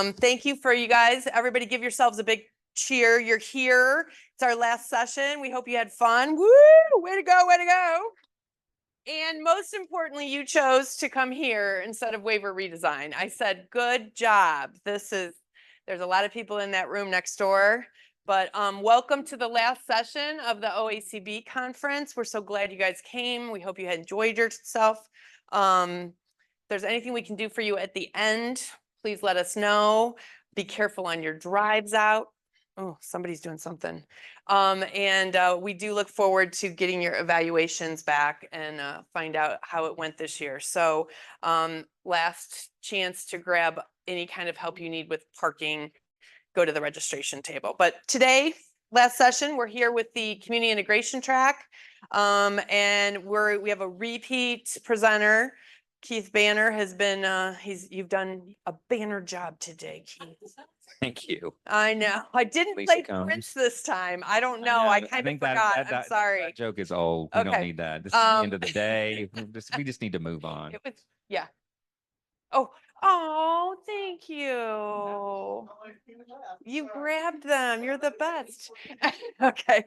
Thank you for you guys. Everybody give yourselves a big cheer. You're here. It's our last session. We hope you had fun. Woo! Way to go, way to go. And most importantly, you chose to come here instead of waiver redesign. I said, good job. There's a lot of people in that room next door. But welcome to the last session of the OACB conference. We're so glad you guys came. We hope you had enjoyed yourself. If there's anything we can do for you at the end, please let us know. Be careful on your drives out. Oh, somebody's doing something. We do look forward to getting your evaluations back and find out how it went this year. So last chance to grab any kind of help you need with parking, go to the registration table. But today, last session, we're here with the community integration track. And we have a repeat presenter. Keith Banner has been, you've done a banner job today, Keith. Thank you. I know. I didn't play Prince this time. I don't know. I kind of forgot. I'm sorry. That joke is old. We don't need that. This is the end of the day. We just need to move on. Yeah. Oh, thank you. You grabbed them. You're the best. Okay.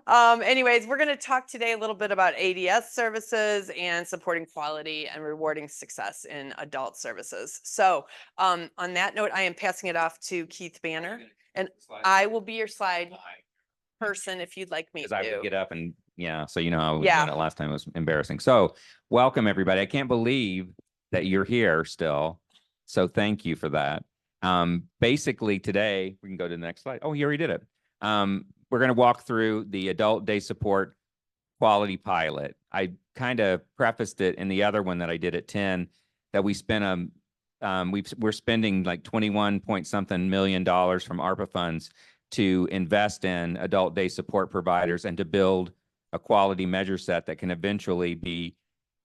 Anyways, we're going to talk today a little bit about ADS services and supporting quality and rewarding success in adult services. So on that note, I am passing it off to Keith Banner, and I will be your slide person if you'd like me to. Because I would get up and, so you know how we did it last time. It was embarrassing. So welcome, everybody. I can't believe that you're here still. So thank you for that. Basically today, we can go to the next slide. Oh, you already did it. We're going to walk through the adult day support quality pilot. I kind of prefaced it in the other one that I did at 10 that we spent we're spending like 21 point something million dollars from ARPA funds to invest in adult day support providers and to build a quality measure set that can eventually be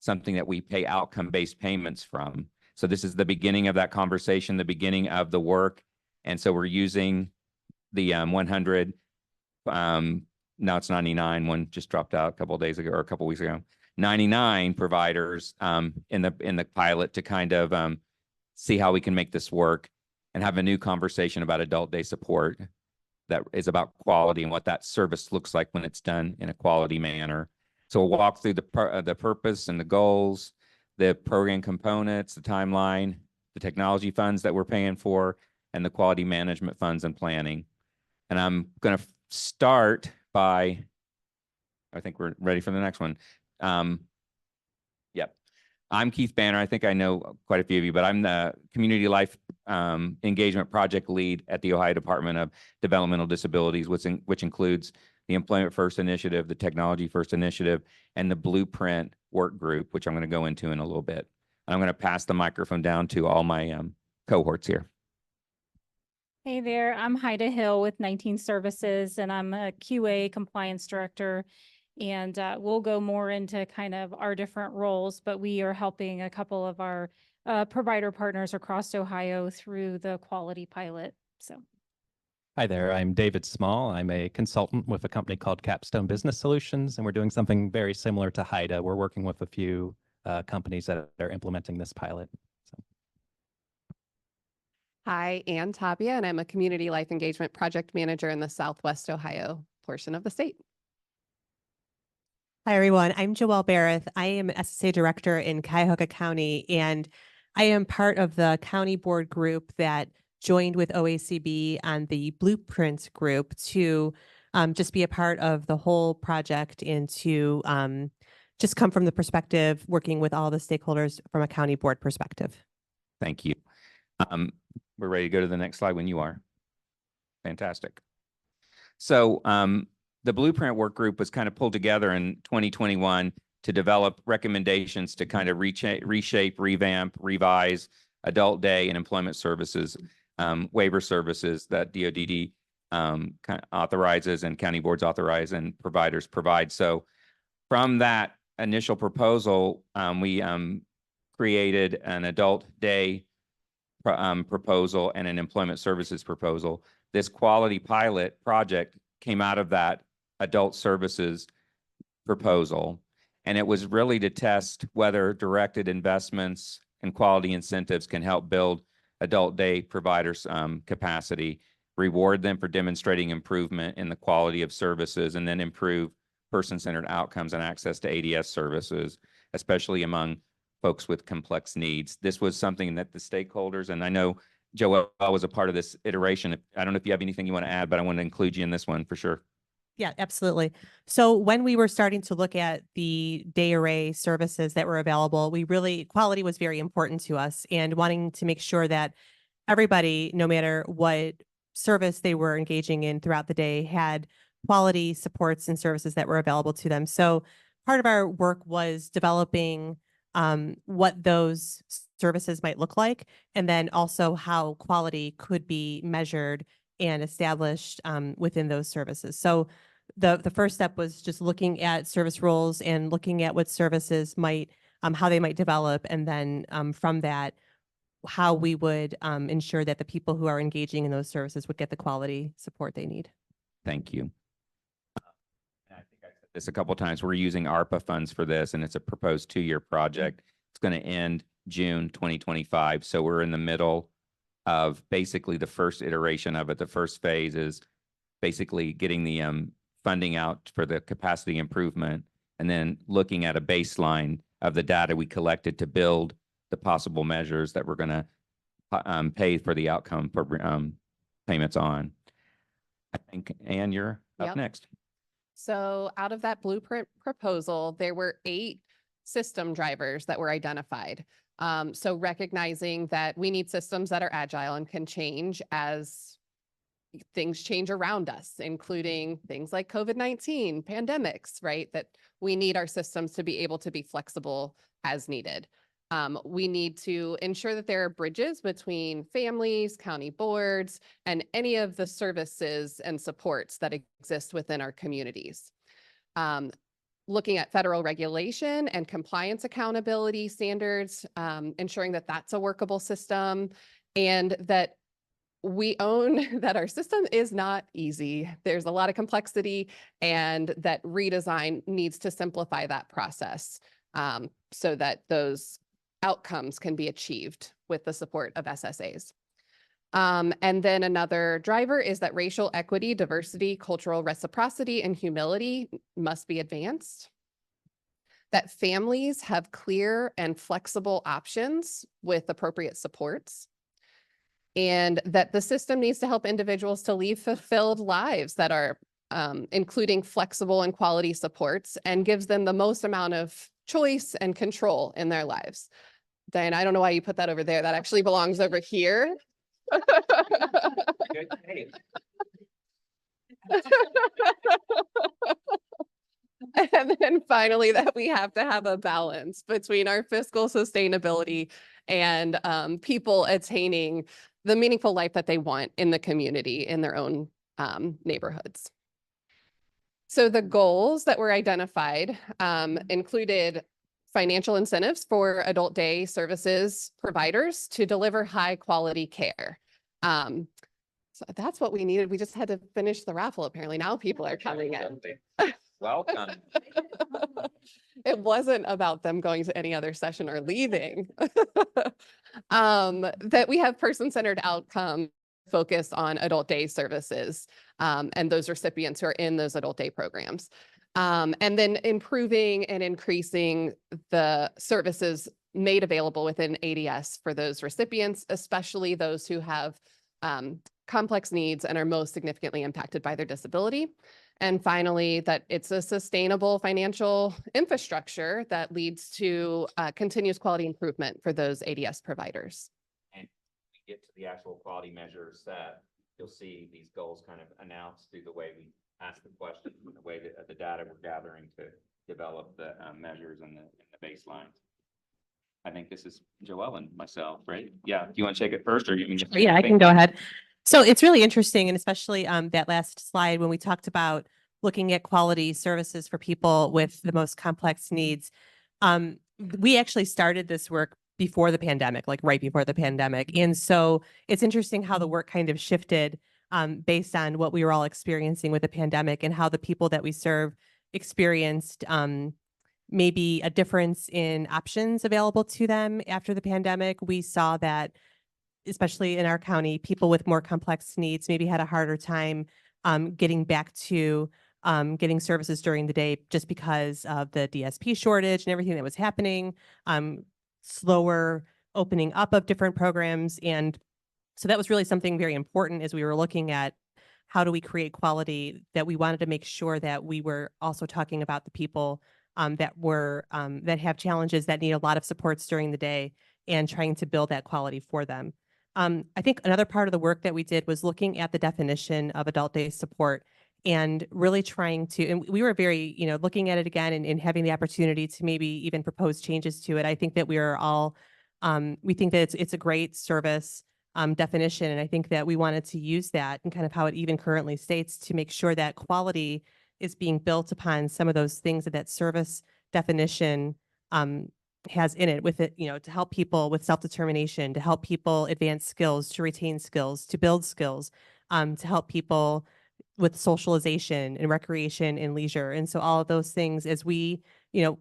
something that we pay outcome-based payments from. So this is the beginning of that conversation, the beginning of the work. And so we're using the 100, now it's 99, one just dropped out a couple of days ago or a couple of weeks ago, 99 providers in the pilot to kind of see how we can make this work and have a new conversation about adult day support that is about quality and what that service looks like when it's done in a quality manner. So we'll walk through the purpose and the goals, the program components, the timeline, the technology funds that we're paying for, and the quality management funds and planning. And I'm going to start by, I think we're ready for the next one. Yep. I'm Keith Banner. I think I know quite a few of you, but I'm the Community Life Engagement Project Lead at the Ohio Department of Developmental Disabilities, which includes the Employment First Initiative, the Technology First Initiative, and the Blueprint Work Group, which I'm going to go into in a little bit. And I'm going to pass the microphone down to all my cohorts here. Hey there, I'm Haida Hill with 19 Services, and I'm a QA Compliance Director. And we'll go more into kind of our different roles, but we are helping a couple of our provider partners across Ohio through the quality pilot. So. Hi there, I'm David Small. I'm a consultant with a company called Capstone Business Solutions, and we're doing something very similar to Haida. We're working with a few companies that are implementing this pilot. So. Hi, Ann Tapia, and I'm a Community Life Engagement Project Manager in the Southwest Ohio portion of the state. Hi, everyone. I'm Joelle Barrett. I am SSA Director in Cuyahoga County, and I am part of the county board group that joined with OACB on the Blueprint group to just be a part of the whole project and to just come from the perspective, working with all the stakeholders from a county board perspective. Thank you. We're ready to go to the next slide when you are. Fantastic. So the Blueprint Work Group was kind of pulled together in 2021 to develop recommendations to kind of reshape, revamp, revise adult day and employment services, waiver services that DODD kind of authorizes and county boards authorize and providers provide. So from that initial proposal, we created an adult day proposal and an employment services proposal. This quality pilot project came out of that adult services proposal, and it was really to test whether directed investments and quality incentives can help build adult day providers capacity, reward them for demonstrating improvement in the quality of services, and then improve person-centered outcomes and access to ADS services, especially among folks with complex needs. This was something that the stakeholders, and I know Joelle was a part of this iteration. I don't know if you have anything you want to add, but I want to include you in this one for sure. Yeah, absolutely. So when we were starting to look at the day array services that were available, quality was very important to us, and wanting to make sure that everybody, no matter what service they were engaging in throughout the day, had quality supports and services that were available to them. So part of our work was developing what those services might look like, and then also how quality could be measured and established within those services. So the first step was just looking at service roles and looking at what services might, how they might develop, and then from that, how we would ensure that the people who are engaging in those services would get the quality support they need. Thank you. And I think I said this a couple of times. We're using ARPA funds for this, and it's a proposed 2-year project. It's going to end June 2025. So we're in the middle of basically the first iteration of it. The first phase is basically getting the funding out for the capacity improvement, and then looking at a baseline of the data we collected to build the possible measures that we're going to pay for the outcome payments on. I think, Ann, you're up Yep. next. So out of that blueprint proposal, there were 8 system drivers that were identified. So recognizing that we need systems that are agile and can change as things change around us, including things like COVID-19, pandemics, right? That we need our systems to be able to be flexible as needed. We need to ensure that there are bridges between families, county boards, and any of the services and supports that exist within our communities. Looking at federal regulation and compliance accountability standards, ensuring that that's a workable system, and that we own that our system is not easy. There's a lot of complexity, and that redesign needs to simplify that process so that those outcomes can be achieved with the support of SSAs. And then another driver is that racial equity, diversity, cultural reciprocity, and humility must be advanced. That families have clear and flexible options with appropriate supports. And that the system needs to help individuals to lead fulfilled lives that are including flexible and quality supports, and gives them the most amount of choice and control in their lives. Diane, I don't know why you put that over there. That actually belongs over here. And then finally, that we have to have a balance between our fiscal sustainability and people attaining the meaningful life that they want in the community, in their own neighborhoods. So the goals that were identified included financial incentives for adult day services providers to deliver high quality care. So that's what we needed. We just had to finish the raffle. Apparently now people are coming in. Welcome. It wasn't about them going to any other session or leaving. That we have person-centered outcome focused on adult day services and those recipients who are in those adult day programs. And then improving and increasing the services made available within ADS for those recipients, especially those who have complex needs and are most significantly impacted by their disability. And finally, that it's a sustainable financial infrastructure that leads to continuous quality improvement for those ADS providers. And we get to the actual quality measures set, you'll see these goals kind of announced through the way we ask the questions, and the way that the data we're gathering to develop the measures and the baselines. I think this is Joelle and myself, right? Yeah. Do you want to take it first, or you can just? Yeah, I can go ahead. So it's really interesting, and especially that last slide when we talked about looking at quality services for people with the most complex needs. We actually started this work before the pandemic, like right before the pandemic. And so it's interesting how the work kind of shifted based on what we were all experiencing with the pandemic, and how the people that we serve experienced maybe a difference in options available to them after the pandemic. We saw that especially in our county, people with more complex needs maybe had a harder time getting back to getting services during the day just because of the DSP shortage and everything that was happening, slower opening up of different programs. And so that was really something very important as we were looking at how do we create quality, that we wanted to make sure that we were also talking about the people that have challenges, that need a lot of supports during the day, and trying to build that quality for them. I think another part of the work that we did was looking at the definition of adult day support and really trying to, and we were very, looking at it again and having the opportunity to maybe even propose changes to it. I think that we are all, we think that it's a great service definition. And I think that we wanted to use that and kind of how it even currently states to make sure that quality is being built upon some of those things that service definition has in it, with it, to help people with self-determination, to help people advance skills, to retain skills, to build skills, to help people with socialization and recreation and leisure. And so all of those things, as we,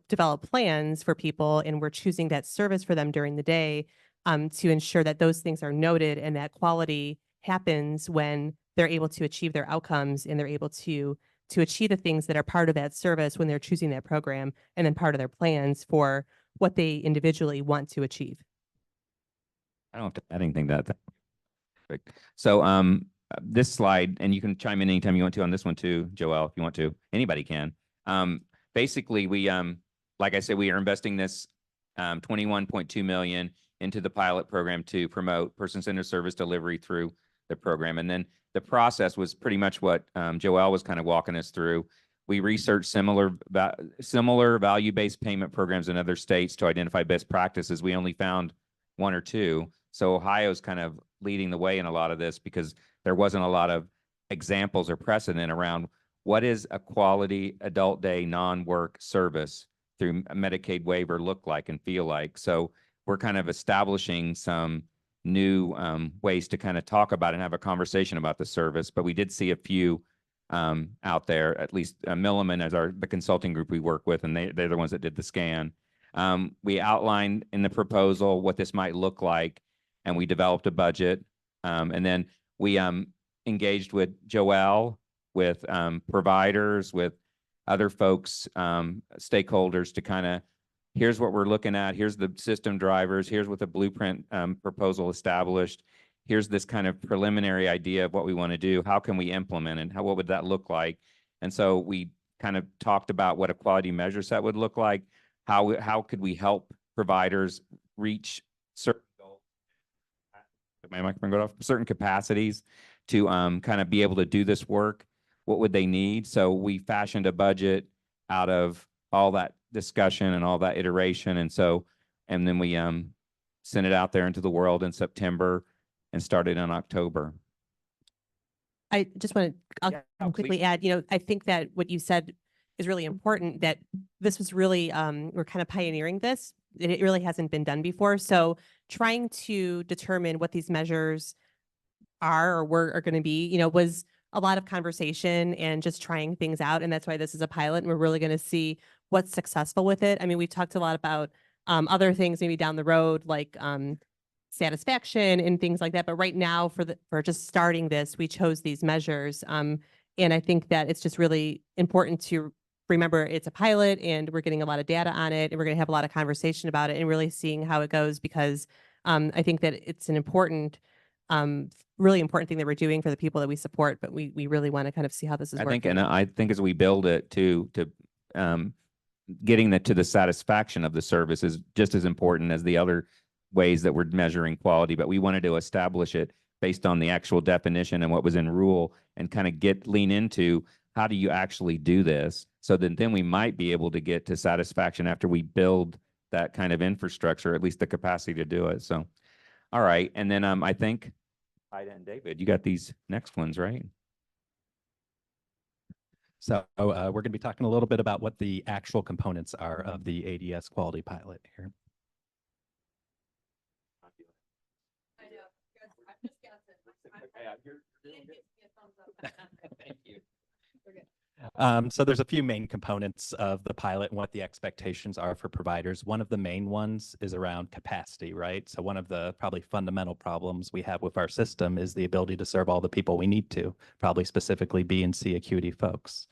develop plans for people and we're choosing that service for them during the day, to ensure that those things are noted and that quality happens when they're able to achieve their outcomes and they're able to achieve the things that are part of that service when they're choosing that program, and then part of their plans for what they individually want to achieve. I don't have to add anything to that. Perfect. So this slide, and you can chime in anytime you want to on this one too, Joelle, if you want to. Anybody can. Basically, we like I said, we are investing this 21.2 million into the pilot program to promote person-centered service delivery through the program. And then the process was pretty much what Joelle was kind of walking us through. We researched similar value-based payment programs in other states to identify best practices. We only found one or two. So Ohio's kind of leading the way in a lot of this because there wasn't a lot of examples or precedent around what is a quality adult day non-work service through a Medicaid waiver look like and feel like. So we're kind of establishing some new ways to kind of talk about and have a conversation about the service. But we did see a few out there, at least Milliman as the consulting group we work with, and they're the ones that did the scan. We outlined in the proposal what this might look like, and we developed a budget. And then we engaged with Joelle, with providers, with other folks, stakeholders to kind of, here's what we're looking at. Here's the system drivers. Here's what the blueprint proposal established. Here's this kind of preliminary idea of what we want to do. How can we implement it? What would that look like? And so we kind of talked about what a quality measure set would look like. How could we help providers reach certain goals? My microphone go off. Certain capacities to kind of be able to do this work. What would they need? So we fashioned a budget out of all that discussion and all that iteration. And then we sent it out there into the world in September and started in October. I just want to, I'll quickly please. add, I think that what you said is really important, that this was really, we're kind of pioneering this. It really hasn't been done before. So trying to determine what these measures are or are going to be, was a lot of conversation and just trying things out. And that's why this is a pilot, and we're really going to see what's successful with it. I mean, we've talked a lot about other things maybe down the road, like satisfaction and things like that. But right now, for just starting this, we chose these measures. And I think that it's just really important to remember it's a pilot, and we're getting a lot of data on it, and we're going to have a lot of conversation about it and really seeing how it goes, because I think that it's an important, really important thing that we're doing for the people that we support, but we really want to kind of see how this is working. I think as we build it to getting that to the satisfaction of the service is just as important as the other ways that we're measuring quality, but we wanted to establish it based on the actual definition and what was in rule, and kind of lean into how do you actually do this, so that then we might be able to get to satisfaction after we build that kind of infrastructure, at least the capacity to do it. So, all right. And then I think Ida and David, you got these next ones, right? So we're going to be talking a little bit about what the actual components are of the ADS quality pilot here. I know. I'm just guessing. Thank you. So there's a few main components of the pilot and what the expectations are for providers. One of the main ones is around capacity, right? So one of the probably fundamental problems we have with our system is the ability to serve all the people we need to, probably specifically B and C acuity folks.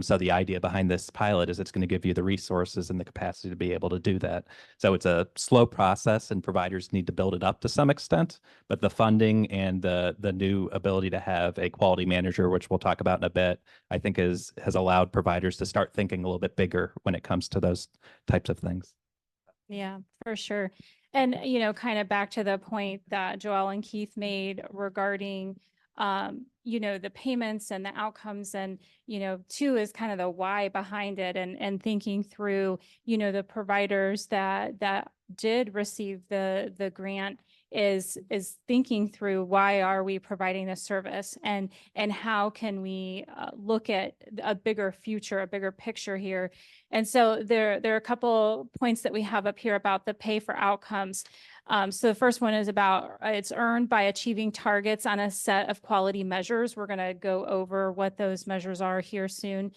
So the idea behind this pilot is it's going to give you the resources and the capacity to be able to do that. So it's a slow process and providers need to build it up to some extent, but the funding and the new ability to have a quality manager, which we'll talk about in a bit, I think has allowed providers to start thinking a little bit bigger when it comes to those types of things. Yeah, for sure. And, kind of back to the point that Joelle and Keith made regarding, the payments and the outcomes and, two is kind of the why behind it and thinking through, the providers that did receive the grant is thinking through why are we providing this service and how can we look at a bigger future, a bigger picture here. And so there are a couple points that we have up here about the pay for outcomes. So the first one is about it's earned by achieving targets on a set of quality measures. We're going to go over what those measures are here soon.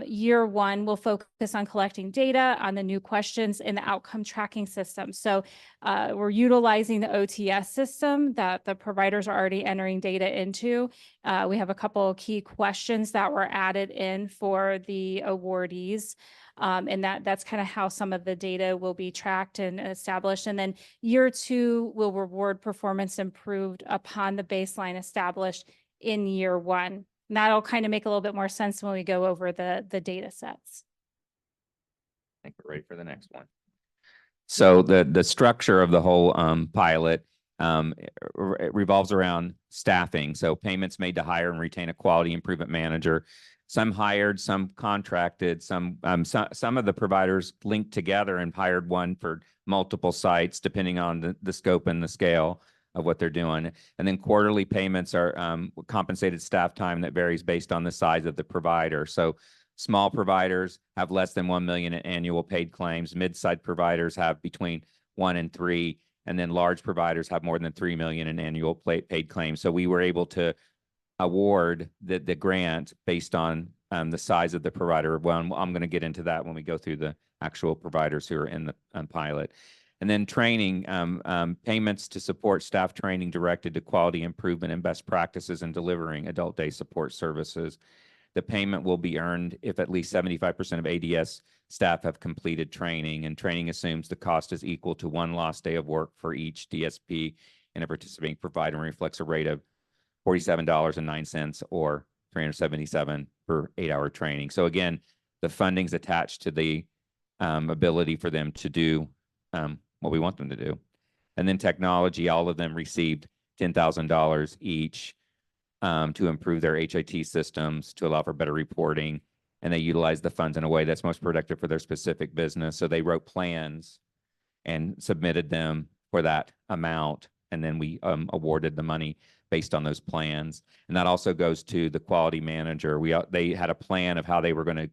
Year one, we'll focus on collecting data on the new questions in the outcome tracking system. So we're utilizing the OTS system that the providers are already entering data into. We have a couple of key questions that were added in for the awardees. And that's kind of how some of the data will be tracked and established. And then year two will reward performance improved upon the baseline established in year one. And that'll kind of make a little bit more sense when we go over the data sets. I think we're ready for the next one. So the structure of the whole pilot it revolves around staffing. So payments made to hire and retain a quality improvement manager. Some hired, some contracted, some of the providers linked together and hired one for multiple sites, depending on the scope and the scale of what they're doing. And then quarterly payments are compensated staff time that varies based on the size of the provider. So small providers have less than 1 million in annual paid claims. Mid-sized providers have between 1 and 3, and then large providers have more than 3 million in annual paid claims. So we were able to award the grant based on the size of the provider. Well, I'm going to get into that when we go through the actual providers who are in the pilot. And then training, payments to support staff training directed to quality improvement and best practices in delivering adult day support services. The payment will be earned if at least 75% of ADS staff have completed training, and training assumes the cost is equal to 1 lost day of work for each DSP and a participating provider and reflects a rate of $47.09 or $377 per 8-hour training. So again, the funding's attached to the ability for them to do what we want them to do. And then technology, all of them received $10,000 each to improve their HIT systems, to allow for better reporting. And they utilize the funds in a way that's most productive for their specific business. So they wrote plans and submitted them for that amount. And then we awarded the money based on those plans. And that also goes to the quality manager. They had a plan of how they were going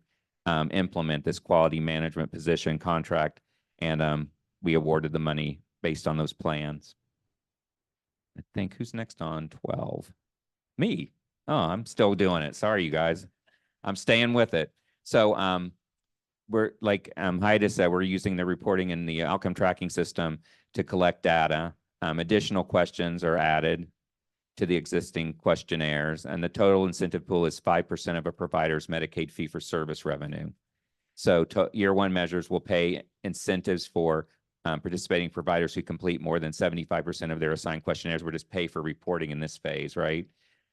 to implement this quality management position contract. And we awarded the money based on those plans. I think who's next on 12? Me. Oh, I'm still doing it. Sorry, you guys. I'm staying with it. So we're like Haida said, we're using the reporting in the outcome tracking system to collect data. Additional questions are added to the existing questionnaires, and the total incentive pool is 5% of a provider's Medicaid fee-for-service revenue. So year one measures will pay incentives for participating providers who complete more than 75% of their assigned questionnaires. We'll just pay for reporting in this phase, right?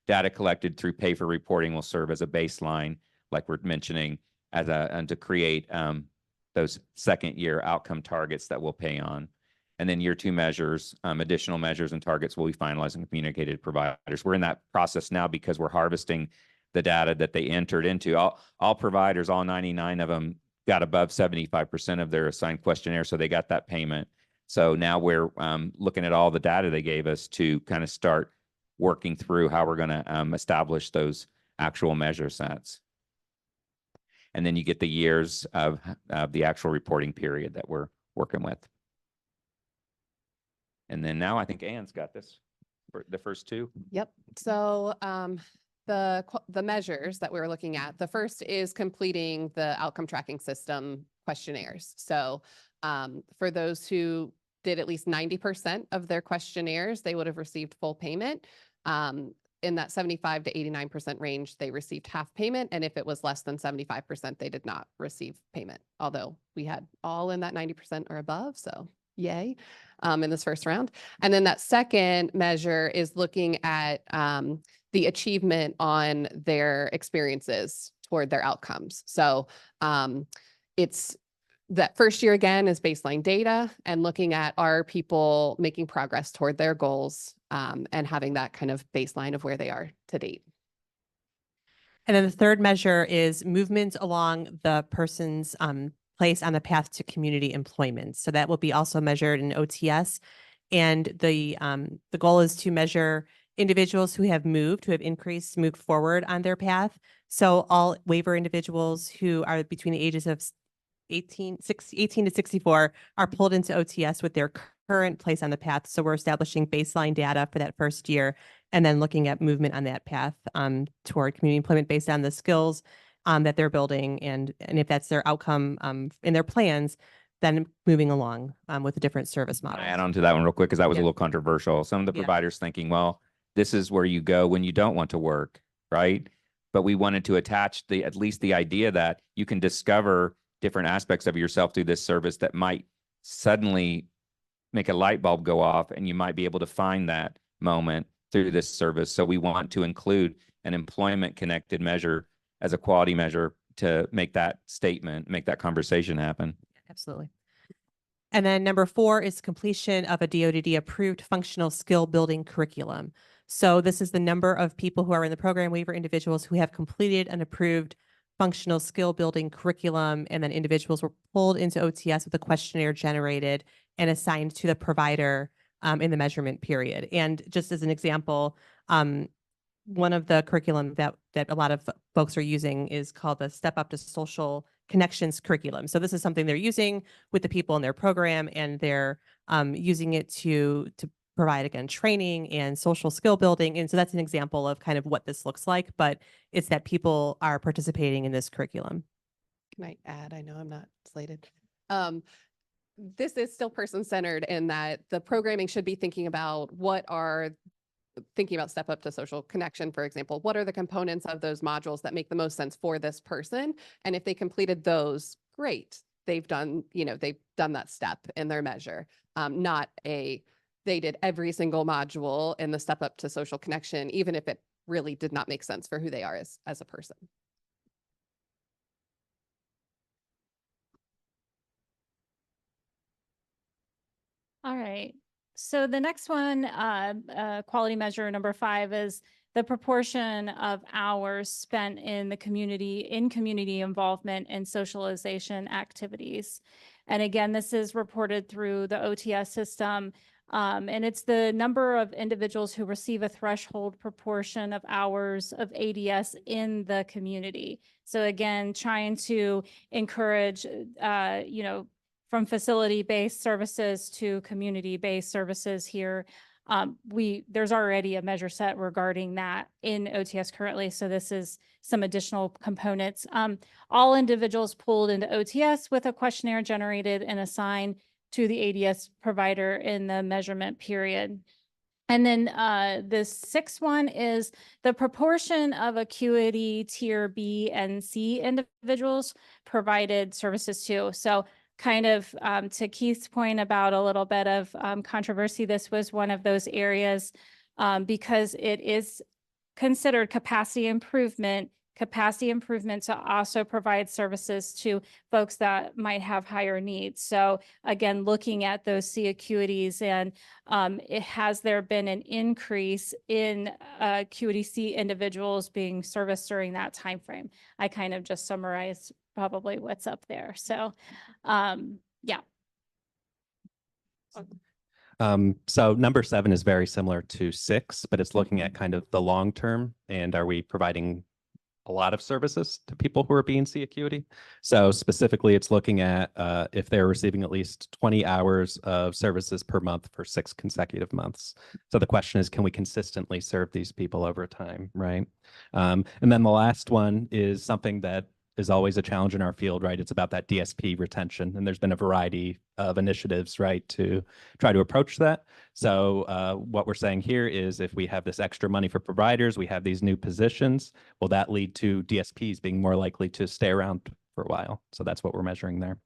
Data collected through pay for reporting will serve as a baseline, like we're mentioning, and to create those second year outcome targets that we'll pay on. And then year two measures, additional measures and targets will be finalized and communicated to providers. We're in that process now because we're harvesting the data that they entered into. All providers, all 99 of them, got above 75% of their assigned questionnaire, so they got that payment. So now we're looking at all the data they gave us to kind of start working through how we're going to establish those actual measure sets. And then you get the years of the actual reporting period that we're working with. And then now I think Anne's got this for the first two. Yep. So the measures that we were looking at, the first is completing the outcome tracking system questionnaires. So for those who did at least 90% of their questionnaires, they would have received full payment. In that 75 to 89% range, they received half payment. And if it was less than 75%, they did not receive payment, although we had all in that 90% or above. So yay, in this first round. And then that second measure is looking at the achievement on their experiences toward their outcomes. So it's that first year again is baseline data and looking at are people making progress toward their goals and having that kind of baseline of where they are to date. And then the third measure is movement along the person's place on the path to community employment. So that will be also measured in OTS. And the goal is to measure individuals who have moved forward on their path. So all waiver individuals who are between the ages of 18 to 64 are pulled into OTS with their current place on the path. So we're establishing baseline data for that first year and then looking at movement on that path toward community employment based on the skills that they're building. And if that's their outcome in their plans, then moving along with a different service model. I add on to that one real quick because that was Yeah. a little controversial. Some of the Yeah. providers thinking, well, this is where you go when you don't want to work, right? But we wanted to attach at least the idea that you can discover different aspects of yourself through this service that might suddenly make a light bulb go off, and you might be able to find that moment through this service. So we want to include an employment connected measure as a quality measure to make that statement, make that conversation happen. Absolutely. And then number 4 is completion of a DODD approved functional skill building curriculum. So this is the number of people who are in the program waiver individuals who have completed an approved functional skill building curriculum, and then individuals were pulled into OTS with a questionnaire generated and assigned to the provider in the measurement period. And just as an example, one of the curriculum that a lot of folks are using is called the Step Up to Social Connections curriculum. So this is something they're using with the people in their program, and they're using it to provide, again, training and social skill building. And so that's an example of kind of what this looks like, but it's that people are participating in this curriculum. Can I add? I know I'm not slated. This is still person-centered in that the programming should be thinking about Step Up to Social Connection, for example, what are the components of those modules that make the most sense for this person? And if they completed those, great. They've done that step in their measure, not they did every single module in the Step Up to Social Connection, even if it really did not make sense for who they are as a person. All right. So the next one, quality measure number 5 is the proportion of hours spent in community involvement and socialization activities. And again, this is reported through the OTS system. And it's the number of individuals who receive a threshold proportion of hours of ADS in the community. So again, trying to encourage, from facility-based services to community-based services here. There's already a measure set regarding that in OTS currently. So this is some additional components. All individuals pulled into OTS with a questionnaire generated and assigned to the ADS provider in the measurement period. And then the 6th one is the proportion of acuity tier B and C individuals provided services to. So kind of to Keith's point about a little bit of controversy, this was one of those areas because it is considered capacity improvement to also provide services to folks that might have higher needs. So again, looking at those C acuities, and has there been an increase in acuity C individuals being serviced during that time frame? I kind of just summarized probably what's up there. So yeah. So number 7 is very similar to 6, but it's looking at kind of the long term, and are we providing a lot of services to people who are B&C acuity. So specifically, it's looking at if they're receiving at least 20 hours of services per month for 6 consecutive months. So the question is, can we consistently serve these people over time, right? And then the last one is something that is always a challenge in our field, right? It's about that DSP retention. And there's been a variety of initiatives, right, to try to approach that. So what we're saying here is if we have this extra money for providers, we have these new positions, will that lead to DSPs being more likely to stay around for a while? So that's what we're measuring there.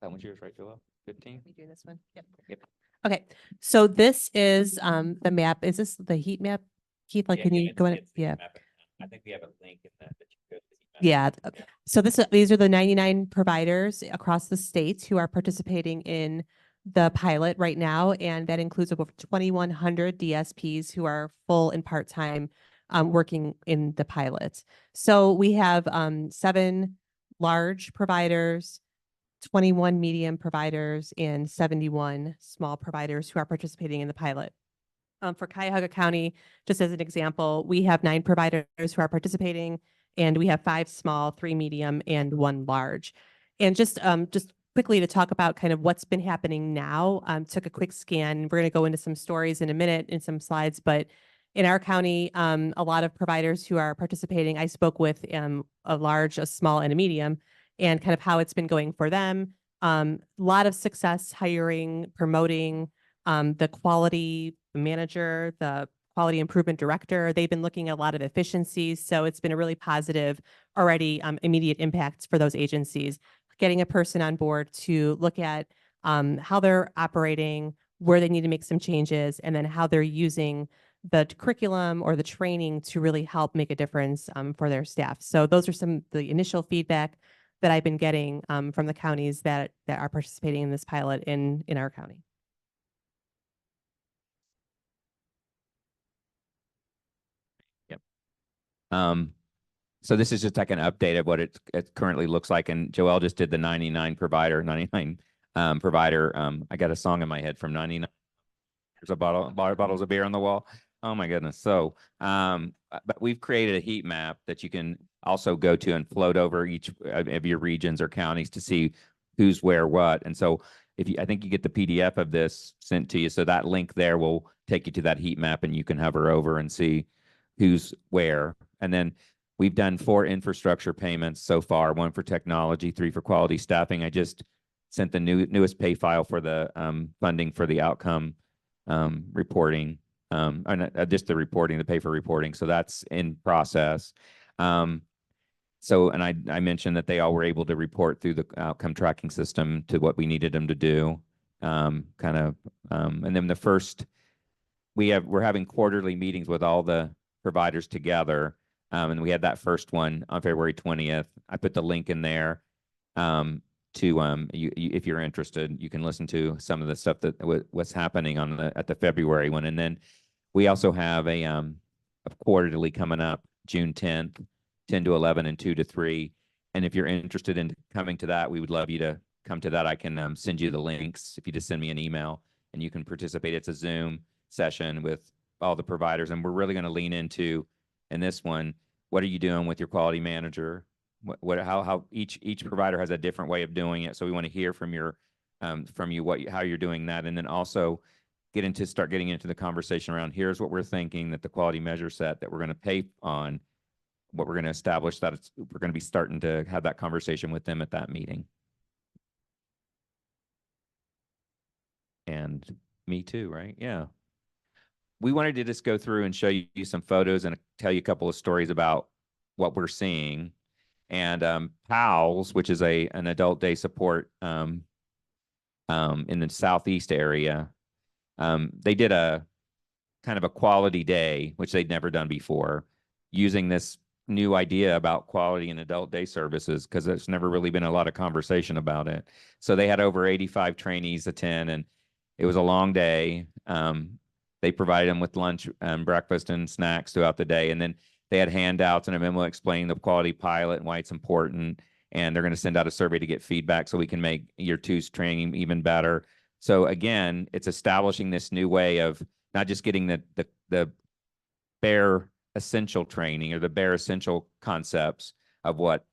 That one's yours, right, Joel? 15? We do this one. Yep. Yep. Okay, so this is the map. Is this the heat map? Keith, like, can you go in? Yeah. I think we have a link in that. Yeah. So these are the 99 providers across the states who are participating in the pilot right now. And that includes over 2,100 DSPs who are full and part-time working in the pilot. So we have 7 large providers, 21 medium providers, and 71 small providers who are participating in the pilot. For Cuyahoga County, just as an example, we have 9 providers who are participating, and we have 5 small, 3 medium, and 1 large. And just quickly to talk about kind of what's been happening now, took a quick scan. We're going to go into some stories in a minute in some slides, but in our county, a lot of providers who are participating, I spoke with a large, a small, and a medium, and kind of how it's been going for them. A lot of success hiring, promoting, the quality manager, the quality improvement director. They've been looking at a lot of efficiencies. So it's been a really positive already immediate impacts for those agencies. Getting a person on board to look at how they're operating, where they need to make some changes, and then how they're using the curriculum or the training to really help make a difference for their staff. So those are some of the initial feedback that I've been getting from the counties that are participating in this pilot in our county. So this is just like an update of what it currently looks like. And Joelle just did the 99 provider. I got a song in my head from 99. There's a bottles of beer on the wall. Oh my goodness. So, but we've created a heat map that you can also go to and float over each of your regions or counties to see who's where what. And so I think you get the PDF of this sent to you. So that link there will take you to that heat map and you can hover over and see who's where. And then we've done 4 infrastructure payments so far, 1 for technology, 3 for quality staffing. I just sent the newest pay file for the funding for the outcome reporting, just the reporting, the pay for reporting. So that's in process. And I mentioned that they all were able to report through the outcome tracking system to what we needed them to do. And then we're having quarterly meetings with all the providers together. And we had that first one on February 20th. I put the link in there if you're interested, you can listen to some of the stuff that what's happening at the February one. And then we also have a quarterly coming up June 10th, 10 to 11 and 2 to 3. And if you're interested in coming to that, we would love you to come to that. I can send you the links if you just send me an email and you can participate. It's a Zoom session with all the providers. And we're really going to lean into, in this one, what are you doing with your quality manager? How each provider has a different way of doing it. So we want to hear from you how you're doing that. And then also start getting into the conversation around here's what we're thinking that the quality measure set that we're going to pay on, what we're going to establish that we're going to be starting to have that conversation with them at that meeting. And me too, right? Yeah. We wanted to just go through and show you some photos and tell you a couple of stories about what we're seeing. And PALS, which is an adult day support in the Southeast area, they did a kind of a quality day, which they'd never done before, using this new idea about quality in adult day services, because there's never really been a lot of conversation about it. So they had over 85 trainees attend, and it was a long day. They provided them with lunch, breakfast, and snacks throughout the day. And then they had handouts and a memo explaining the quality pilot and why it's important. And they're going to send out a survey to get feedback so we can make year 2's training even better. So again, it's establishing this new way of not just getting the bare essential training or the bare essential concepts of what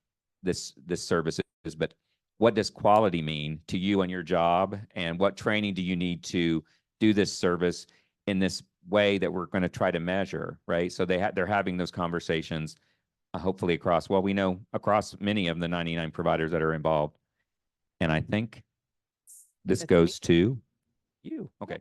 this service is, but what does quality mean to you and your job, and what training do you need to do this service in this way that we're going to try to measure, right? So they're having those conversations, hopefully across, well, we know across many of the 99 providers that are involved. And I think this That's goes to you. Okay.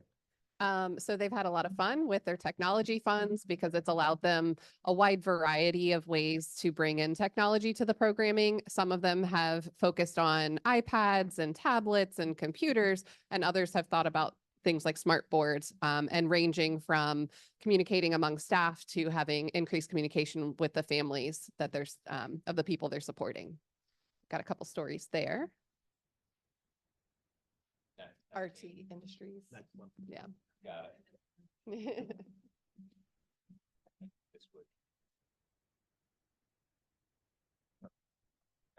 So they've had a lot of fun with their technology funds because it's allowed them a wide variety of ways to bring in technology to the programming. Some of them have focused on iPads and tablets and computers, and others have thought about things like smart boards, and ranging from communicating among staff to having increased communication with the families that there's of the people they're supporting. Got a couple stories there. RT Industries. Yeah. Got it.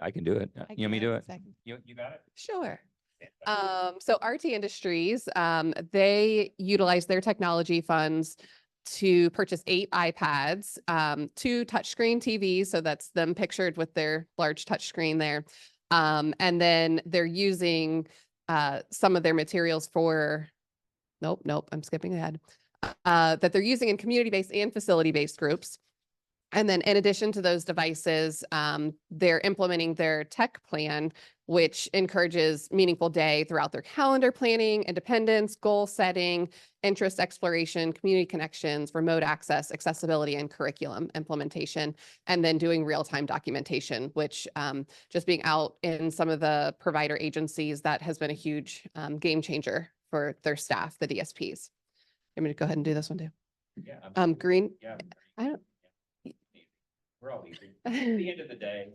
I can do it. You want me to do it? You got it? Sure. So RT Industries, they utilize their technology funds to purchase 8 iPads, 2 touchscreen TVs. So that's them pictured with their large touchscreen there. And then they're using some of their materials for, nope, I'm skipping ahead, that they're using in community-based and facility-based groups. And then in addition to those devices, they're implementing their tech plan, which encourages meaningful day throughout their calendar planning, independence, goal setting, interest exploration, community connections, remote access, accessibility, and curriculum implementation, and then doing real-time documentation, which just being out in some of the provider agencies, that has been a huge game changer for their staff, the DSPs. I'm going to go ahead and do this one too. Yeah. Green. Yeah. I don't. We're all easy. At the end of the day.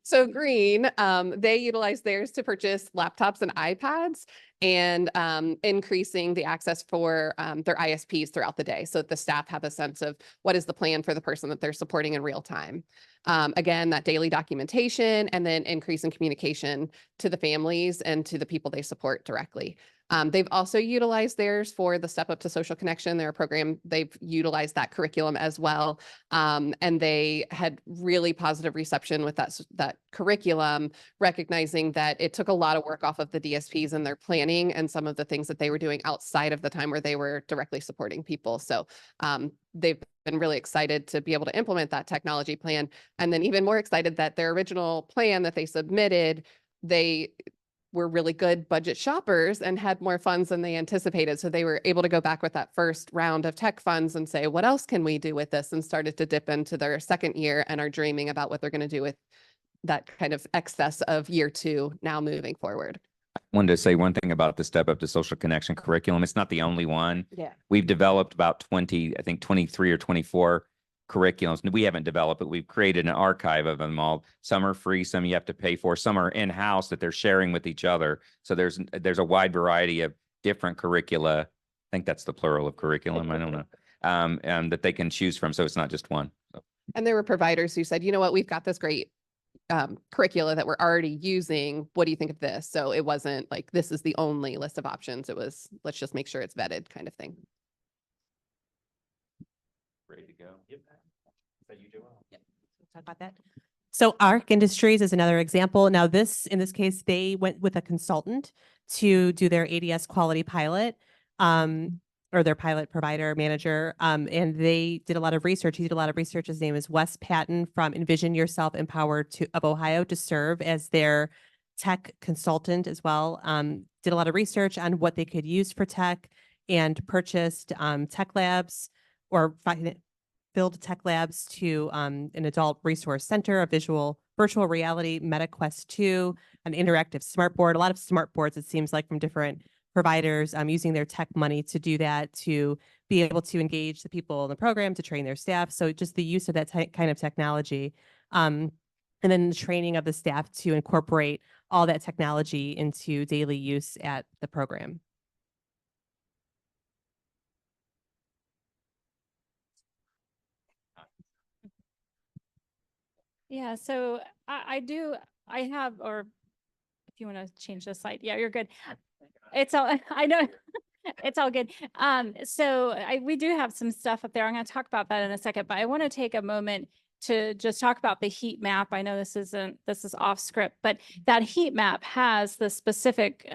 So Green, they utilize theirs to purchase laptops and iPads, and increasing the access for their ISPs throughout the day, so that the staff have a sense of what is the plan for the person that they're supporting in real time. Again, that daily documentation, and then increase in communication to the families and to the people they support directly. They've also utilized theirs for the Step Up to Social Connection, their program. They've utilized that curriculum as well. And they had really positive reception with that curriculum, recognizing that it took a lot of work off of the DSPs and their planning and some of the things that they were doing outside of the time where they were directly supporting people. So they've been really excited to be able to implement that technology plan. And then even more excited that their original plan that they submitted, they were really good budget shoppers and had more funds than they anticipated. So they were able to go back with that first round of tech funds and say, what else can we do with this? And started to dip into their second year and are dreaming about what they're going to do with that kind of excess of year 2 now moving forward. I wanted to say one thing about the Step Up to Social Connection curriculum. It's not the only one. Yeah. We've developed about 20, I think 23 or 24 curriculums. We haven't developed it. We've created an archive of them all. Some are free, some you have to pay for, some are in-house that they're sharing with each other. So there's a wide variety of different curricula. I think that's the plural of curriculum. I don't know. That they can choose from. So it's not just one. So. And there were providers who said, you know what, we've got this great curricula that we're already using. What do you think of this? So it wasn't like, this is the only list of options. It was, let's just make sure it's vetted kind of thing. Ready to go. Yep. That you do well. Yep. Talk about that. So ARC Industries is another example. Now in this case, they went with a consultant to do their ADS quality pilot, or their pilot provider manager. And they did a lot of research. He did a lot of research. His name is Wes Patton from Envision Yourself Empowered of Ohio, to serve as their tech consultant as well. Did a lot of research on what they could use for tech, and purchased tech labs, or build tech labs to an adult resource center, a virtual reality MetaQuest 2, an interactive smart board, a lot of smart boards, it seems like, from different providers, using their tech money to do that, to be able to engage the people in the program, to train their staff. So just the use of that kind of technology. And then the training of the staff to incorporate all that technology into daily use at the program. Yeah, so I have, or if you want to change the slide, yeah, you're good. It's all, I know, It's all good. So we do have some stuff up there. I'm going to talk about that in a second, but I want to take a moment to just talk about the heat map. I know this is off script, but that heat map has the specific,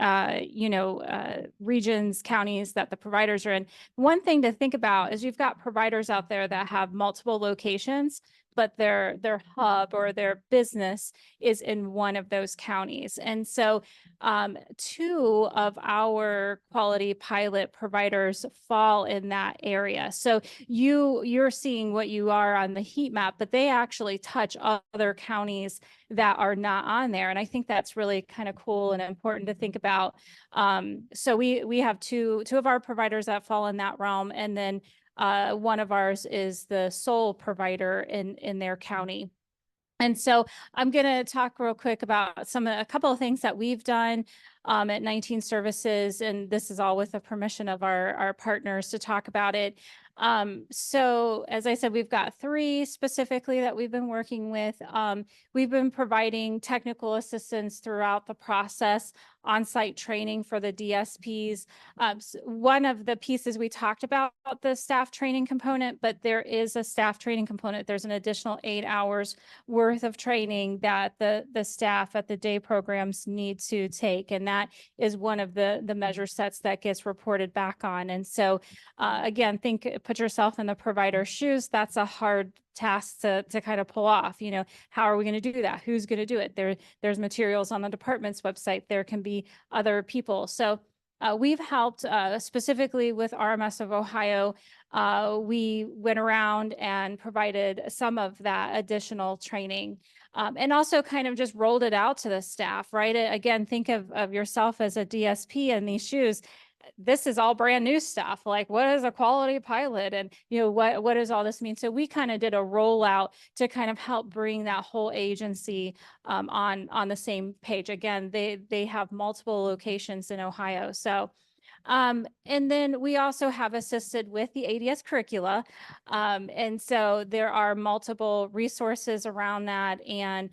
regions, counties that the providers are in. One thing to think about is you've got providers out there that have multiple locations, but their hub or their business is in one of those counties. And so 2 of our quality pilot providers fall in that area. So you're seeing what you are on the heat map, but they actually touch other counties that are not on there. And I think that's really kind of cool and important to think about. So we have two of our providers that fall in that realm, and then one of ours is the sole provider in their county. And so I'm going to talk real quick about a couple of things that we've done at 19 Services, and this is all with the permission of our partners to talk about it. So as I said, we've got 3 specifically that we've been working with. We've been providing technical assistance throughout the process, on-site training for the DSPs. One of the pieces we talked about the staff training component, but there is a staff training component. There's an additional 8 hours worth of training that the staff at the day programs need to take. And that is one of the measure sets that gets reported back on. And so again, put yourself in the provider's shoes. That's a hard task to kind of pull off. How are we going to do that? Who's going to do it? There's materials on the department's website. There can be other people. So we've helped specifically with RMS of Ohio. We went around and provided some of that additional training and also kind of just rolled it out to the staff, right? Again, think of yourself as a DSP in these shoes. This is all brand new stuff. Like, what is a quality pilot? And, what does all this mean? So we kind of did a rollout to kind of help bring that whole agency on the same page. Again, they have multiple locations in Ohio. So and then we also have assisted with the ADS curricula. And so there are multiple resources around that. And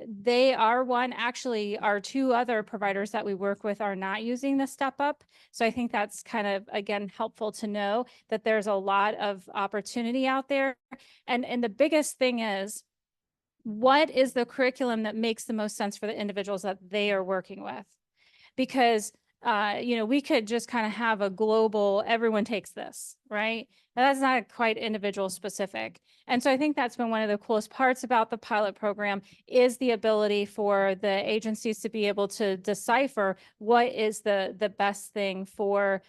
they are actually our 2 other providers that we work with are not using the step up. So I think that's kind of, again, helpful to know that there's a lot of opportunity out there. And the biggest thing is, what is the curriculum that makes the most sense for the individuals that they are working with? Because we could just kind of have a global, everyone takes this, right? Now, that's not quite individual specific. And so I think that's been one of the coolest parts about the pilot program is the ability for the agencies to be able to decipher what is the best thing for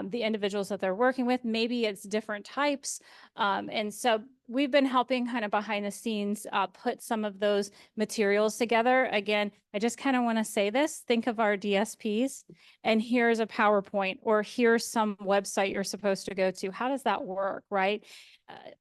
the individuals that they're working with. Maybe it's different types. And so we've been helping kind of behind the scenes put some of those materials together. Again, I just kind of want to say this, think of our DSPs and here's a PowerPoint or here's some website you're supposed to go to. How does that work, right?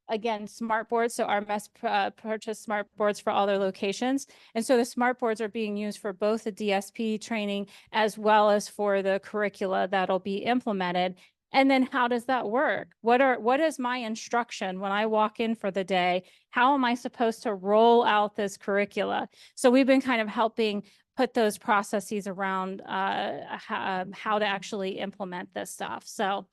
Again, smart boards. So RMS purchased smart boards for all their locations. And so the smart boards are being used for both the DSP training as well as for the curricula that'll be implemented. And then how does that work? What is my instruction when I walk in for the day? How am I supposed to roll out this curricula? So we've been kind of helping put those processes around how to actually implement this stuff. So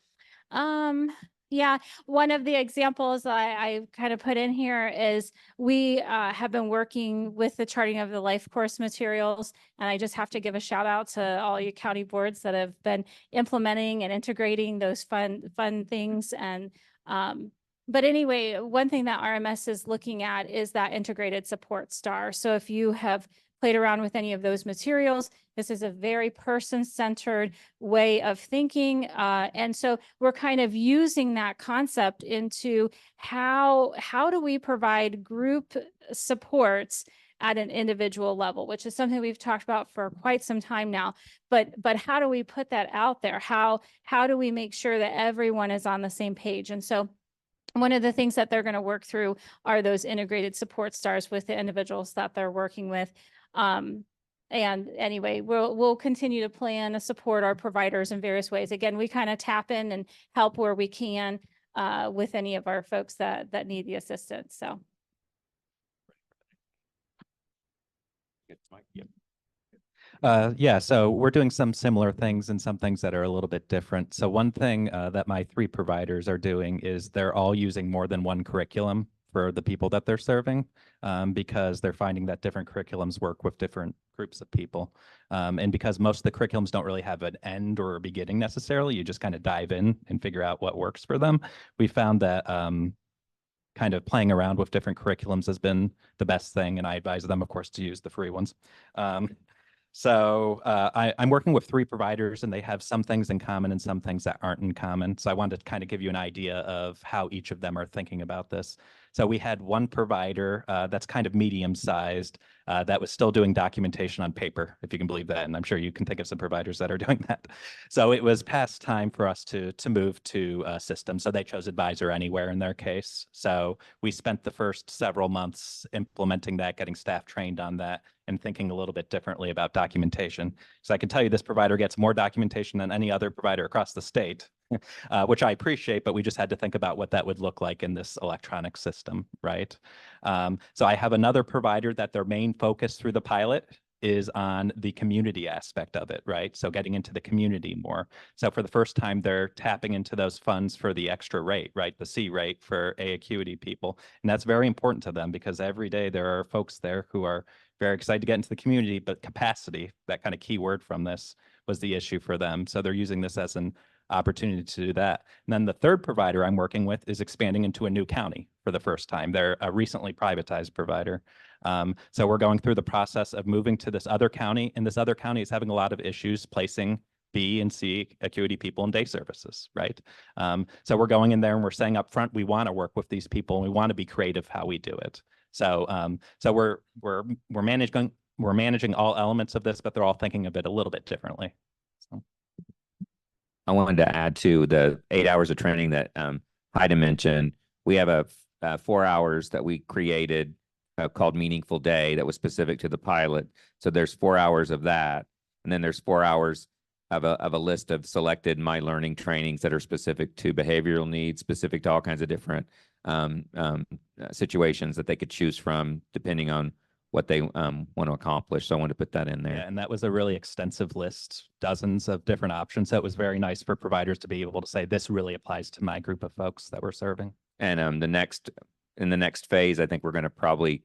yeah, one of the examples I kind of put in here is we have been working with the charting of the life course materials. And I just have to give a shout out to all you county boards that have been implementing and integrating those fun things. And but anyway, one thing that RMS is looking at is that integrated support star. So if you have played around with any of those materials, this is a very person-centered way of thinking. And so we're kind of using that concept into how do we provide group supports at an individual level, which is something we've talked about for quite some time now. But how do we put that out there? How do we make sure that everyone is on the same page? And so one of the things that they're going to work through are those integrated support stars with the individuals that they're working with. And anyway, we'll continue to plan to support our providers in various ways. Again, we kind of tap in and help where we can with any of our folks that need the assistance. So. Yep. Yeah, so we're doing some similar things and some things that are a little bit different. So one thing that my 3 providers are doing is they're all using more than one curriculum for the people that they're serving, because they're finding that different curriculums work with different groups of people. And because most of the curriculums don't really have an end or a beginning necessarily, you just kind of dive in and figure out what works for them. We found that kind of playing around with different curriculums has been the best thing, and I advise them, of course, to use the free ones. I'm working with 3 providers, and they have some things in common and some things that aren't in common. So I wanted to kind of give you an idea of how each of them are thinking about this. So we had one provider that's kind of medium-sized that was still doing documentation on paper, if you can believe that. And I'm sure you can think of some providers that are doing that. So it was past time for us to move to a system. So they chose Advisor Anywhere in their case. So we spent the first several months implementing that, getting staff trained on that, and thinking a little bit differently about documentation. So I can tell you this provider gets more documentation than any other provider across the state, which I appreciate, but we just had to think about what that would look like in this electronic system, right? So I have another provider that their main focus through the pilot is on the community aspect of it, right? So getting into the community more. So for the first time, they're tapping into those funds for the extra rate, right? The C rate for A acuity people. And that's very important to them because every day there are folks there who are very excited to get into the community, but capacity, that kind of key word from this, was the issue for them. So they're using this as an opportunity to do that. And then the third provider I'm working with is expanding into a new county for the first time. They're a recently privatized provider. So we're going through the process of moving to this other county, and this other county is having a lot of issues placing B and C acuity people in day services, right? So we're going in there and we're saying up front, we want to work with these people and we want to be creative how we do it. So we're managing all elements of this, but they're all thinking of it a little bit differently. So. I wanted to add to the 8 hours of training that Haida mentioned. We have a 4 hours that we created called Meaningful Day that was specific to the pilot. So there's 4 hours of that, and then there's 4 hours of a list of selected My Learning trainings that are specific to behavioral needs, specific to all kinds of different situations that they could choose from depending on what they want to accomplish. So I wanted to put that in there. Yeah, and that was a really extensive list, dozens of different options. So it was very nice for providers to be able to say, this really applies to my group of folks that we're serving. And in the next phase, I think we're going to probably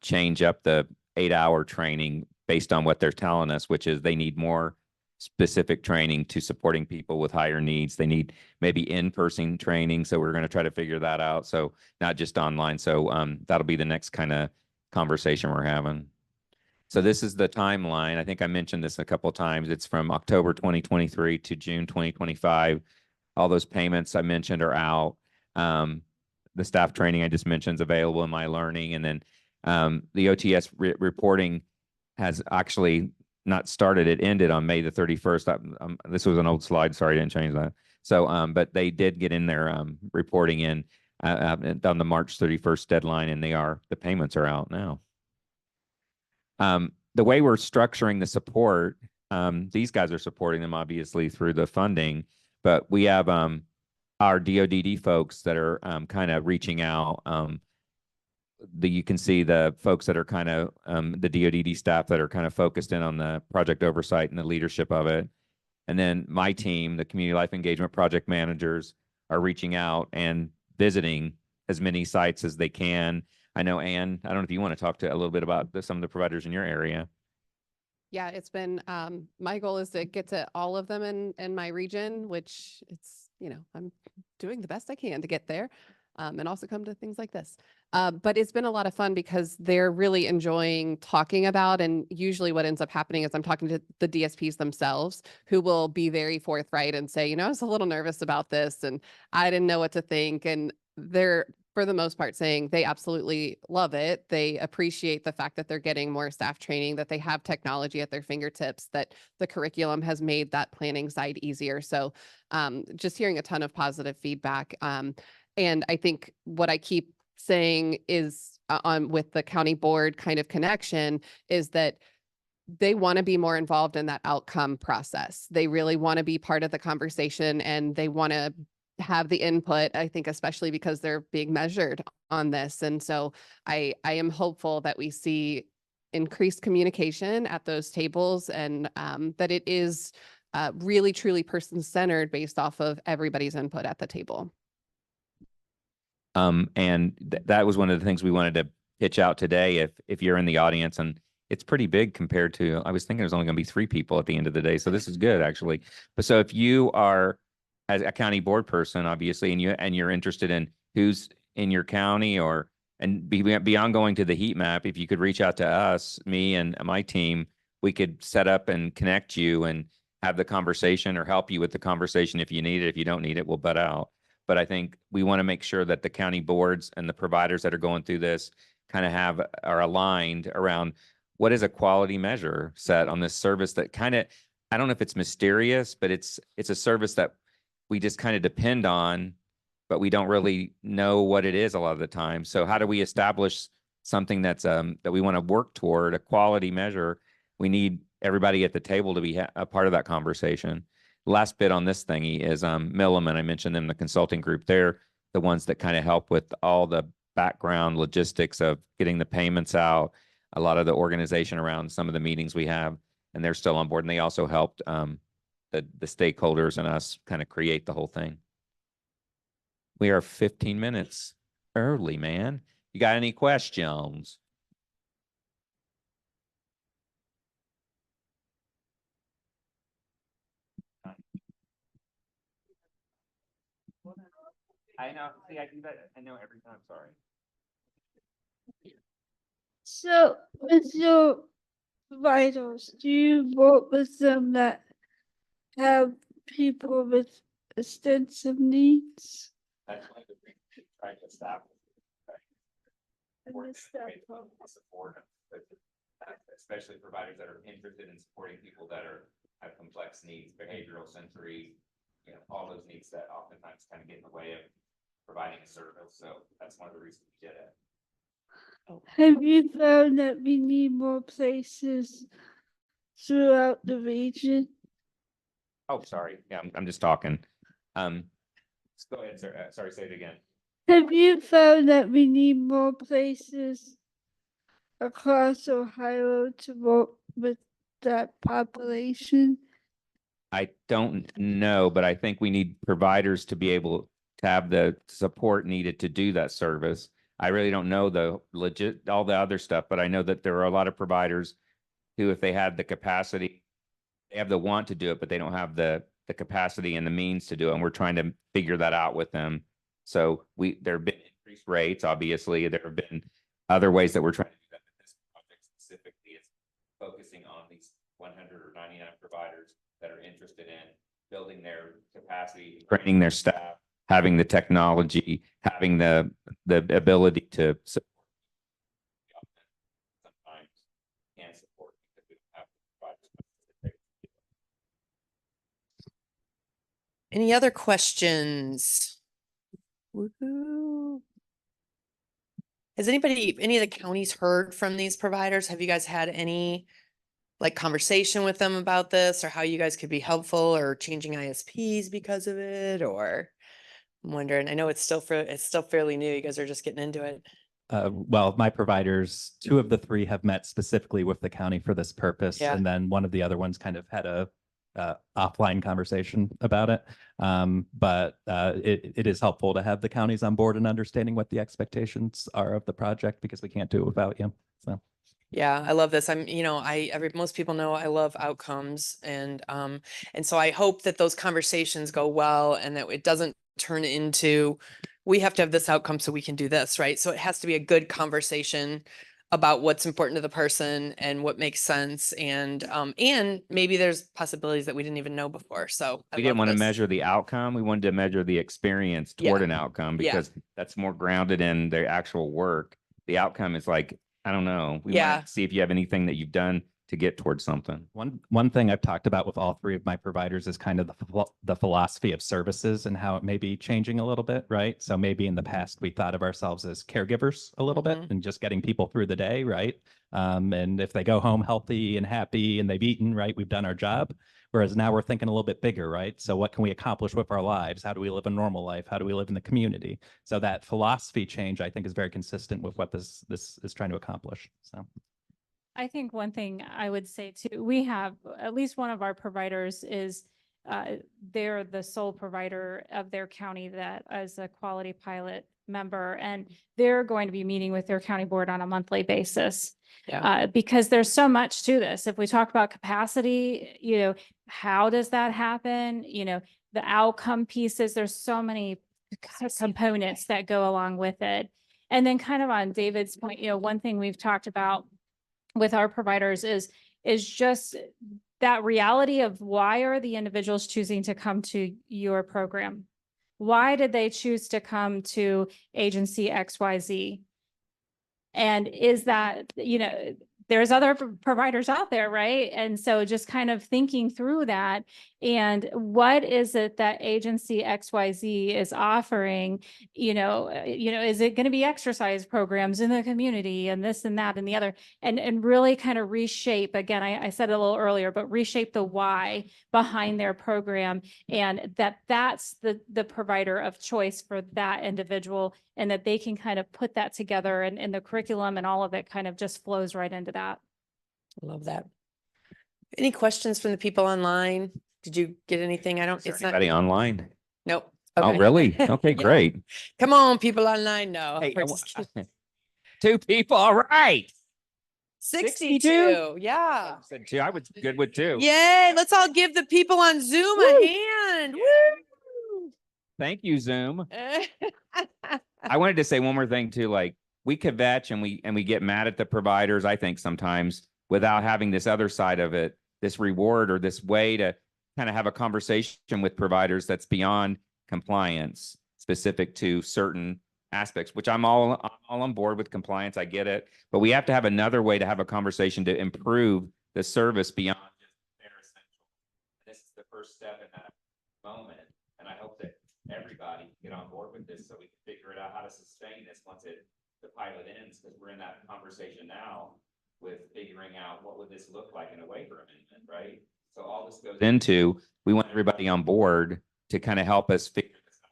change up the 8-hour training based on what they're telling us, which is they need more specific training to supporting people with higher needs. They need maybe in-person training. So we're going to try to figure that out. So not just online. So that'll be the next kind of conversation we're having. So this is the timeline. I think I mentioned this a couple of times. It's from October 2023 to June 2025. All those payments I mentioned are out. The staff training I just mentioned is available in My Learning. And then the OTS reporting has actually not started. It ended on May the 31st. This was an old slide. Sorry, I didn't change that. So, but they did get in their reporting in on the March 31st deadline, and the payments are out now. The way we're structuring the support, these guys are supporting them obviously through the funding, but we have our DODD folks that are kind of reaching out. You can see the folks that are kind of the DODD staff that are kind of focused in on the project oversight and the leadership of it. And then my team, the community life engagement project managers, are reaching out and visiting as many sites as they can. I know, Anne, I don't know if you want to talk a little bit about some of the providers in your area. Yeah, it's been, my goal is to get to all of them in my region, which I'm doing the best I can to get there. And also come to things like this. But it's been a lot of fun because they're really enjoying talking about, and usually what ends up happening is I'm talking to the DSPs themselves who will be very forthright and say, I was a little nervous about this and I didn't know what to think. And they're, for the most part, saying they absolutely love it. They appreciate the fact that they're getting more staff training, that they have technology at their fingertips, that the curriculum has made that planning side easier. So just hearing a ton of positive feedback. And I think what I keep saying is with the county board kind of connection is that they want to be more involved in that outcome process. They really want to be part of the conversation and they want to have the input, I think, especially because they're being measured on this. And so I am hopeful that we see increased communication at those tables, and that it is really truly person-centered based off of everybody's input at the table. And that was one of the things we wanted to pitch out today. If you're in the audience, and it's pretty big compared to, I was thinking it was only going to be 3 people at the end of the day. So this is good, actually. But so if you are as a county board person, obviously, and you're interested in who's in your county, and beyond going to the heat map, if you could reach out to us, me and my team, we could set up and connect you and have the conversation, or help you with the conversation if you need it. If you don't need it, we'll butt out. But I think we want to make sure that the county boards and the providers that are going through this kind of are aligned around what is a quality measure set on this service that kind of, I don't know if it's mysterious, but it's a service that we just kind of depend on, but we don't really know what it is a lot of the time. So how do we establish something that's that we want to work toward, a quality measure? We need everybody at the table to be a part of that conversation. Last bit on this thingy is Milliman. I mentioned them, the consulting group. They're the ones that kind of help with all the background logistics of getting the payments out, a lot of the organization around some of the meetings we have, and they're still on board. And they also helped the stakeholders and us kind of create the whole thing. We are 15 minutes early, man. You got any questions? I know. See, I do that. I know every time. Sorry. So with your providers, do you work with them that have people with extensive needs? That's one of the things we try to establish. Support, especially providers that are interested in supporting people that have complex needs, behavioral, sensory, all those needs that oftentimes kind of get in the way of providing a service. So that's one of the reasons we did it. Have you found that we need more places throughout the region? Oh, sorry. Yeah, I'm just talking. Go ahead, sir. Sorry, say it again. Have you found that we need more places across Ohio to work with that population? I don't know, but I think we need providers to be able to have the support needed to do that service. I really don't know all the other stuff, but I know that there are a lot of providers who, if they had the capacity, they have the want to do it, but they don't have the capacity and the means to do it. And we're trying to figure that out with them. So there have been increased rates. Obviously, there have been other ways that we're trying to do that. But this project specifically is focusing on these 100 or 99 providers that are interested in building their capacity, training their staff, having the technology, having the ability to support. Sometimes can't support because we don't have providers. Any other questions? Woohoo. Has any of the counties heard from these providers? Have you guys had any conversation with them about this, or how you guys could be helpful, or changing ISPs because of it? Or I'm wondering, I know it's still fairly new. You guys are just getting into it. Well, my providers, 2 of the 3 have met specifically with the county for this purpose. Yeah. And then one of the other ones kind of had a offline conversation about it. But it is helpful to have the counties on board and understanding what the expectations are of the project, because we can't do it without you. So. Yeah, I love this. Most people know I love outcomes, and so I hope that those conversations go well, and that it doesn't turn into, we have to have this outcome so we can do this, right? So it has to be a good conversation about what's important to the person and what makes sense, and maybe there's possibilities that we didn't even know before. So We didn't want to measure the outcome. We wanted to measure the experience toward an outcome, because that's more grounded in their actual work. The outcome is I don't know. We want to see if you have anything that you've done to get towards something. One thing I've talked about with all 3 of my providers is kind of the philosophy of services and how it may be changing a little bit, right? So maybe in the past we thought of ourselves as caregivers a little bit, and just getting people through the day, right? And if they go home healthy and happy and they've eaten, right, we've done our job. Whereas now we're thinking a little bit bigger, right? So what can we accomplish with our lives? How do we live a normal life? How do we live in the community? So that philosophy change, I think, is very consistent with what this is trying to accomplish. So I think one thing I would say too, we have, at least one of our providers is, they're the sole provider of their county that as a quality pilot member, and they're going to be meeting with their county board on a monthly basis. Because there's so much to this. If we talk about capacity, how does that happen? The outcome pieces, there's so many components that go along with it. And then kind of on David's point, one thing we've talked about with our providers is just that reality of why are the individuals choosing to come to your program? Why did they choose to come to agency XYZ? And is that, there's other providers out there, right? And so just kind of thinking through that, and what is it that agency XYZ is offering? Is it going to be exercise programs in the community and this and that and the other, and really kind of reshape, again, I said it a little earlier, but reshape the why behind their program, and that's the provider of choice for that individual, and that they can kind of put that together, and the curriculum and all of it kind of just flows right into that. I love that. Any questions from the people online? Did you get anything? Is there anybody online? Nope. Oh, Okay. really? Okay, Yeah. great. Come on, people online. No. Hey, we're just kidding. 2 people. All right. 62. Yeah. Said 2. I was good with 2. Yay. Let's all give the people on Zoom a hand. Woo! Thank you, Zoom. I wanted to say one more thing too. Like, we kvetch and we get mad at the providers, I think, sometimes, without having this other side of it, this reward or this way to kind of have a conversation with providers that's beyond compliance, specific to certain aspects, which I'm all on board with compliance. I get it. But we have to have another way to have a conversation to improve the service beyond just bare essential. This is the first step in that moment. And I hope that everybody can get on board with this so we can figure it out how to sustain this once the pilot ends, because we're in that conversation now with figuring out what would this look like in a waiver amendment, right? So all this goes into, we want everybody on board to kind of help us figure this out.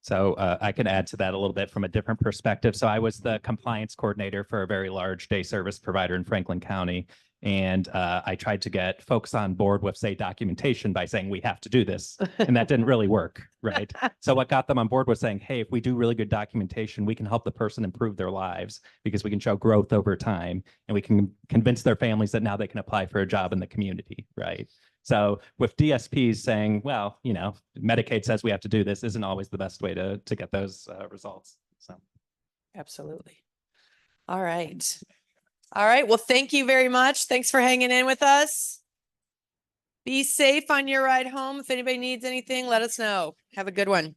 So I can add to that a little bit from a different perspective. So I was the compliance coordinator for a very large day service provider in Franklin County. And I tried to get folks on board with, say, documentation by saying we have to do this. And that didn't really work, right? So what got them on board was saying, hey, if we do really good documentation, we can help the person improve their lives because we can show growth over time, and we can convince their families that now they can apply for a job in the community, right? So with DSPs saying, well, Medicaid says we have to do this, isn't always the best way to get those results. So Absolutely. All right. All right. Well, thank you very much. Thanks for hanging in with us. Be safe on your ride home. If anybody needs anything, let us know. Have a good one.